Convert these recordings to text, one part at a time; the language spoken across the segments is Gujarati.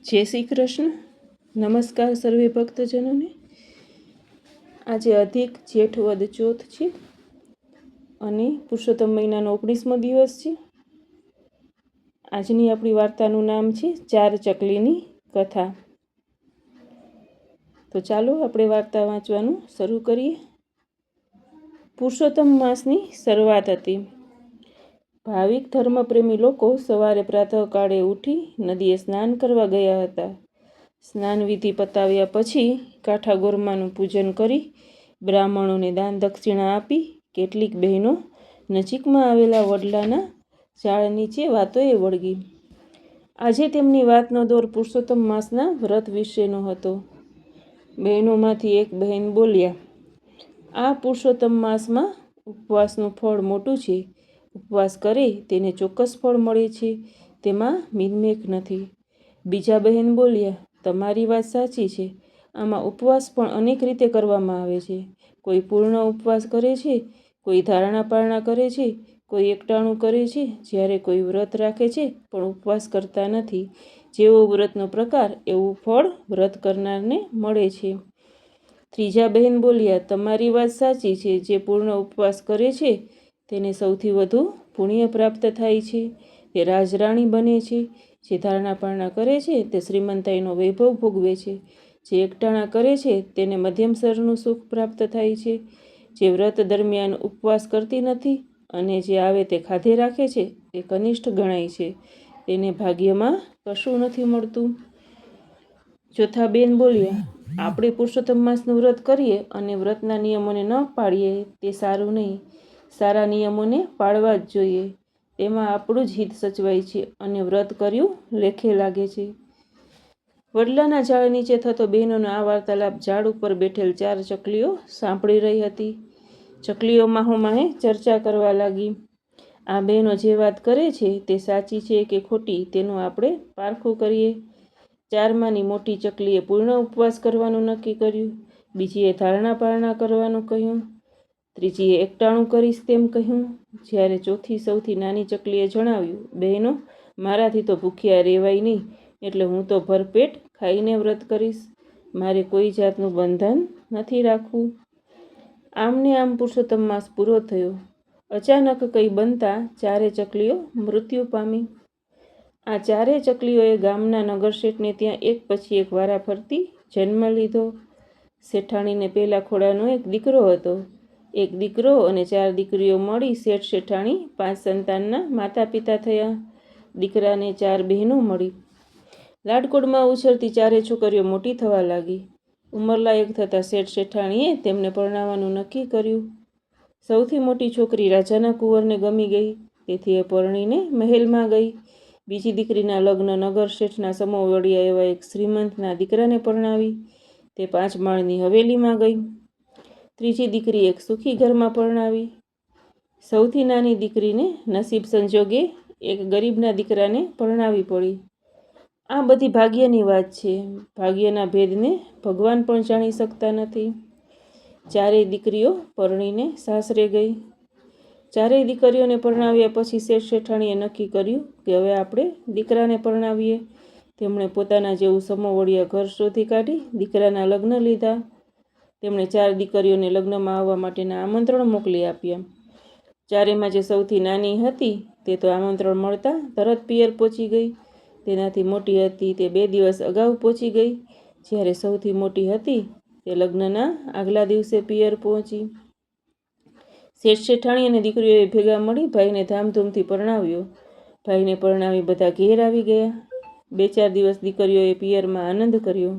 જય શ્રી કૃષ્ણ. નમસ્કાર સર્વે ભક્તજનોને. આજે અધિક જેઠ વદ ચોથ છે અને પુરુષોત્તમ મહિનાનો 19મો દિવસ છે. આજની આપણી વાર્તાનું નામ છે ચાર ચકલીની કથા. તો ચાલો આપણે વાર્તા વાંચવાનું શરૂ કરીએ. પુરુષોત્તમ માસની શરૂઆત હતી. ભાવિક ધર્મપ્રેમી લોકો સવારે પ્રાતઃકાળે ઉઠી નદીએ સ્નાન કરવા ગયા હતા. સ્નાન વિધિ પતાવ્યા પછી કાંઠા ગોરમાનું પૂજન કરી બ્રાહ્મણોને દાન દક્ષિણા આપી કેટલીક બહેનો નજીકમાં આવેલા વડલાના ઝાડ નીચે વાતોએ વળગી. આજે તેમની વાતનો દોર પુરુષોત્તમ માસના વ્રત વિશેનો હતો. બહેનોમાંથી એક બહેન બોલ્યા, આ પુરુષોત્તમ માસમાં ઉપવાસનું ફળ મોટું છે. ઉપવાસ કરે તેને ચોક્કસ ફળ મળે છે, તેમાં મિનમેક નથી. બીજા બહેન બોલ્યા, તમારી વાત સાચી છે. આમાં ઉપવાસ પણ અનેક રીતે કરવામાં આવે છે. કોઈ પૂર્ણ ઉપવાસ કરે છે, કોઈ ધારણા પારણા કરે છે, કોઈ એકટાણું કરે છે, જ્યારે કોઈ વ્રત રાખે છે પણ ઉપવાસ કરતા નથી. જેવો વ્રતનો પ્રકાર એવું ફળ વ્રત કરનારને મળે છે. ત્રીજા બહેન બોલ્યા, તમારી વાત સાચી છે. જે પૂર્ણ ઉપવાસ કરે છે તેને સૌથી વધુ પુણ્ય પ્રાપ્ત થાય છે, તે રાજરાણી બને છે. જે ધારણા પારણા કરે છે તે શ્રીમંતાઈનો વૈભવ ભોગવે છે. જે એકટાણા કરે છે તેને મધ્યમ સ્તરનું સુખ પ્રાપ્ત થાય છે. જે વ્રત દરમિયાન ઉપવાસ કરતી નથી અને જે આવે તે ખાધે રાખે છે તે કનિષ્ઠ ગણાય છે, તેને ભાગ્યમાં કશું નથી મળતું. ચોથા બેન બોલ્યા, આપણે પુરુષોત્તમ માસનું વ્રત કરીએ અને વ્રતના નિયમોને ન પાળીએ તે સારું નહીં. સારા નિયમોને પાળવા જ જોઈએ. તેમાં આપણું જ હિત સચવાય છે અને વ્રત કર્યું લેખે લાગે છે. વડલાના ઝાડ નીચે થતો બહેનોનો આ વાર્તાલાપ ઝાડ ઉપર બેઠેલ ચાર ચકલીઓ સાંભળી રહી હતી. ચકલીઓ માહોમાહે ચર્ચા કરવા લાગી. આ બહેનો જે વાત કરે છે તે સાચી છે કે ખોટી તેનું આપણે પારખું કરીએ. ચારમાંની મોટી ચકલીએ પૂર્ણ ઉપવાસ કરવાનું નક્કી કર્યું. બીજીએ ધારણા પારણા કરવાનું કહ્યું. ત્રીજીએ એકટાણું કરીશ તેમ કહ્યું. જ્યારે ચોથી સૌથી નાની ચકલીએ જણાવ્યું, બહેનો, મારાથી તો ભૂખ્યા રહેવાય નહીં, એટલે હું તો ભરપેટ ખાઈને વ્રત કરીશ. મારે કોઈ જાતનું બંધન નથી રાખવું. આમને આમ પુરુષોત્તમ માસ પૂરો થયો. અચાનક કંઈ બનતા ચારે ચકલીઓ મૃત્યુ પામી. આ ચારે ચકલીઓએ ગામના નગરશેઠને ત્યાં એક પછી એક વારા ફરતી જન્મ લીધો. શેઠાણીને પહેલા ખોડાનો એક દીકરો હતો. એક દીકરો અને ચાર દીકરીઓ મળી શેઠ શેઠાણી 5 સંતાનના માતા પિતા થયા. દીકરાને 4 બહેનો મળી. લાડકોડમાં ઉછરતી ચારે છોકરીઓ મોટી થવા લાગી. ઉંમરલાયક થતાં શેઠ શેઠાણીએ તેમને પરણાવવાનું નક્કી કર્યું. સૌથી મોટી છોકરી રાજાના કુંવરને ગમી ગઈ, તેથી એ પરણીને મહેલમાં ગઈ. બીજી દીકરીના લગ્ન નગર શેઠના સમોવડિયા એવા એક શ્રીમંતના દીકરાને પરણાવી, તે 5 માળની હવેલીમાં ગઈ. ત્રીજી દીકરી એક સુખી ઘરમાં પરણાવી. સૌથી નાની દીકરીને નસીબ સંજોગે એક ગરીબના દીકરાને પરણાવી પડી. આ બધી ભાગ્યની વાત છે. ભાગ્યના ભેદને ભગવાન પણ જાણી શકતા નથી. ચારેય દીકરીઓ પરણીને સાસરે ગઈ. ચારેય દીકરીઓને પરણાવ્યા પછી શેઠ શેઠાણીએ નક્કી કર્યું કે હવે આપણે દીકરાને પરણાવીએ. તેમણે પોતાના જેવું સમોવડિયા ઘર શોધી કાઢી દીકરાના લગ્ન લીધા. તેમણે 4 દીકરીઓને લગ્નમાં આવવા માટેના આમંત્રણ મોકલી આપ્યા. ચારેયમાં જે સૌથી નાની હતી તે તો આમંત્રણ મળતા તરત પિયર પહોંચી ગઈ. તેનાથી મોટી હતી તે 2 દિવસ અગાઉ પહોંચી ગઈ. જ્યારે સૌથી મોટી હતી તે લગ્નના આગલા દિવસે પિયર પહોંચી. શેઠ શેઠાણી અને દીકરીઓએ ભેગા મળી ભાઈને ધામધૂમથી પરણાવ્યો. ભાઈને પરણાવી બધા ઘેર આવી ગયા. 2-4 દિવસ દીકરીઓએ પિયરમાં આનંદ કર્યો.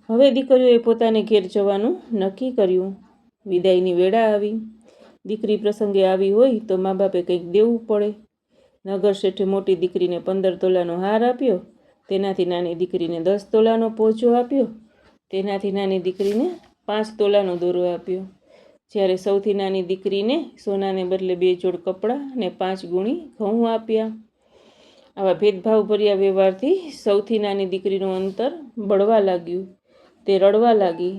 હવે દીકરીઓએ પોતાને ઘેર જવાનું નક્કી કર્યું. વિદાયની વેળા આવી. દીકરી પ્રસંગે આવી હોય તો મા બાપે કંઈક દેવું પડે. નગર શેઠે મોટી દીકરીને 15 તોલાનો હાર આપ્યો. તેનાથી નાની દીકરીને 10 તોલાનો પોચો આપ્યો. તેનાથી નાની દીકરીને 5 તોલાનો દોરો આપ્યો. જ્યારે સૌથી નાની દીકરીને સોનાને બદલે 2 જોડ કપડાં અને 5 ગુણી ઘઉં આપ્યા. આવા ભેદભાવભર્યા વ્યવહારથી સૌથી નાની દીકરીનું અંતર બળવા લાગ્યું. તે રડવા લાગી.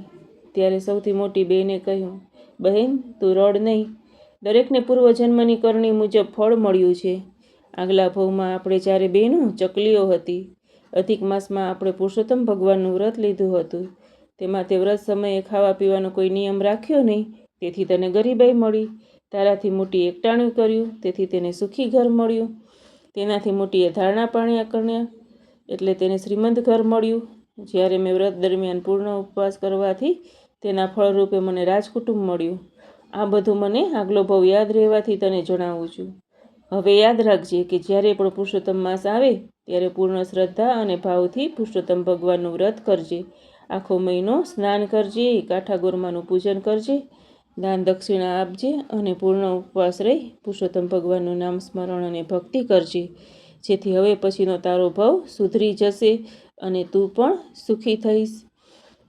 ત્યારે સૌથી મોટી બહેને કહ્યું, બહેન, તું રડ નહીં. દરેકને પૂર્વજન્મની કરણી મુજબ ફળ મળ્યું છે. આગલા ભવમાં આપણે 4 બહેનો ચકલીઓ હતી. અધિક માસમાં આપણે પુરુષોત્તમ ભગવાનનું વ્રત લીધું હતું. તેમાં તે વ્રત સમયે ખાવા પીવાનો કોઈ નિયમ રાખ્યો નહીં, તેથી તને ગરીબાઈ મળી. તારાથી મોટી એકટાણું કર્યું, તેથી તેને સુખી ઘર મળ્યું. તેનાથી મોટીએ ધારણા પાણ્યા કર્યા, એટલે તેને શ્રીમંત ઘર મળ્યું. જ્યારે મેં વ્રત દરમિયાન પૂર્ણ ઉપવાસ કરવાથી તેના ફળરૂપે મને રાજકુટુંબ મળ્યું. આ બધું મને આગલો ભવ યાદ રહેવાથી તને જણાવું છું. હવે યાદ રાખજે કે જ્યારે પણ પુરુષોત્તમ માસ આવે ત્યારે પૂર્ણ શ્રદ્ધા અને ભાવથી પુરુષોત્તમ ભગવાનનું વ્રત કરજે. આખો મહિનો સ્નાન કરજે, કાઠાગોરમાનું પૂજન કરજે, દાન દક્ષિણા આપજે અને પૂર્ણ ઉપવાસ રહી પુરુષોત્તમ ભગવાનનું નામ સ્મરણ અને ભક્તિ કરજે. જેથી હવે પછીનો તારો ભવ સુધરી જશે અને તું પણ સુખી થઈશ.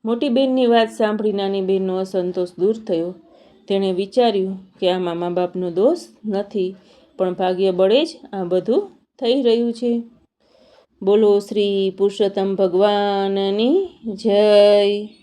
મોટી બહેનની વાત સાંભળી નાની બહેનનો અસંતોષ દૂર થયો. તેણે વિચાર્યું કે આમાં મા બાપનો દોષ નથી, પણ ભાગ્ય બળે જ આ બધું થઈ રહ્યું છે. બોલો શ્રી પુરુષોત્તમ ભગવાનની જય.